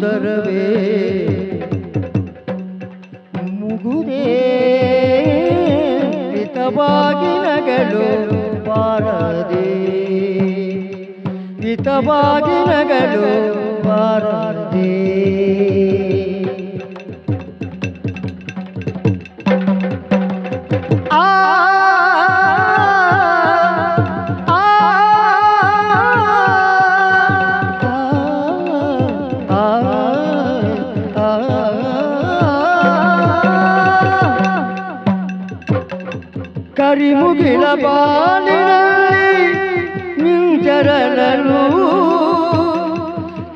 ಸುಂದರವೇ ಮುಗುದೇ ಹಿತವಾಗಿ ನಗಲು ಬಾರದೆ ಹಿತವಾಗಿ ನಗಲು ಬಾರದೆ ಕರಿಮುಗಿಲ ಬಾಲಿನಲ್ಲಿ ಮಿಂಚರನಲು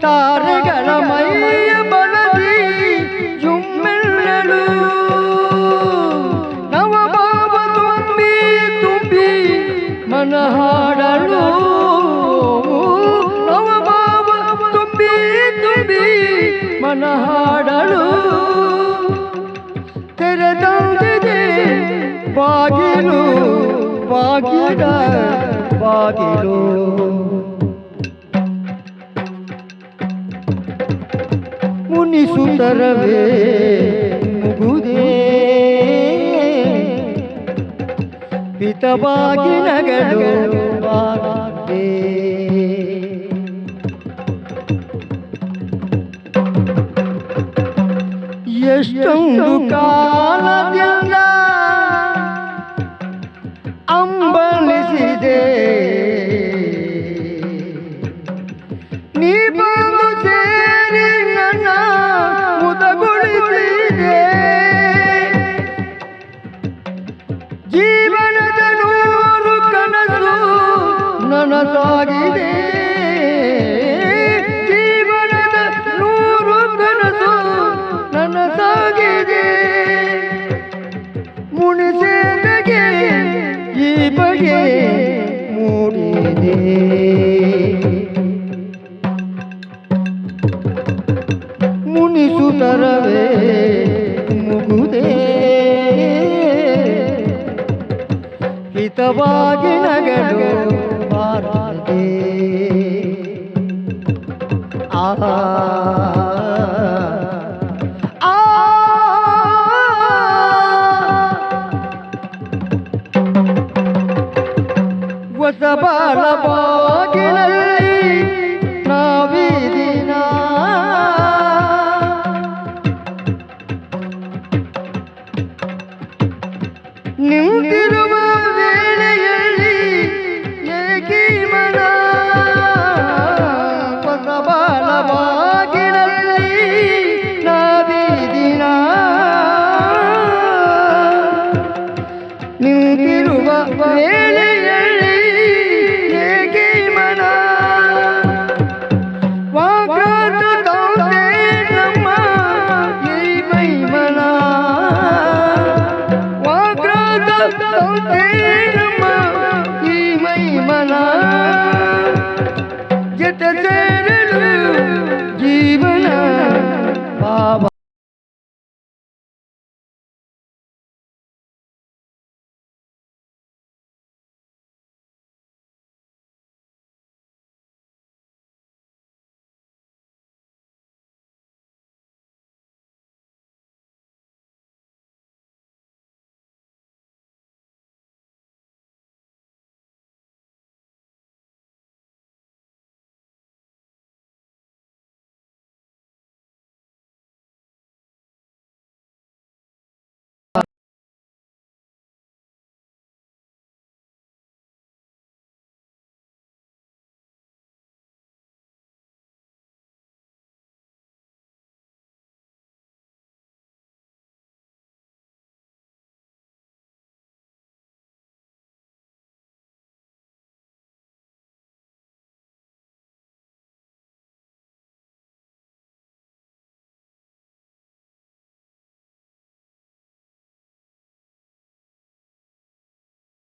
ತಾರೆಗಳ ಮೈಯ ಬಲದಿ ಜುಮ್ಮೆಲ್ಲಳು ನವಭಾವ ತುಂಬಿ ತುಂಬಿ ಮನ ಹಾಡಲು ನವಭಾವ ತುಂಬಿ ತುಂಬಿ ಮನ ಹಾಡಲು ತೆರೆದಂದಿದೆ ಬಾಗಿಲು ಬಾಗಿಲ ಬಾಗಿಲು ಮುನಿಸುತ್ತರವೇ ಮುಗುದೇ ಹಿತವಾಗಿ ನಗಲು ಬಾರದೆ ಎಷ್ಟೊಂದು ಕಾಲದಿಂದ ಅಂಬಲಿಸಿದೆ ನೀ ಬಂದು ಸೇರಿ ನನ್ನ ಮುದಗೊಳಿಸಿದೆ ಜೀವನದ ನೂರು ಕನಸು ನನಸಾಗಿದೆ ಜೀವನದ ನೂರು ಕನಸು ನನಸಾಗಿದೆ ಮುನಿಸೇವೆಗೆ ಈ ಬಗೆ ಮೂಡಿದೆ ಮುನಿಸುತ್ತರವೇ ಮುಗುದೇ ಹಿತವಾಗಿ ನಗಲು ಬಾರದೆ ಹೊಸಬಾಳ ಬಾಗಿಲಲ್ಲಿ ನಾವಿದಿನ ನಿಂತಿರುವ ವೇಳೆಯಲ್ಲಿ ಏಕಿ ಮನ ಹೊಸಬಾಳ ಬಾಗಿಲಲ್ಲಿ ನಾವಿದಿನ ನಿಂತಿರುವ ವೇಳೆಯಲ್ಲಿ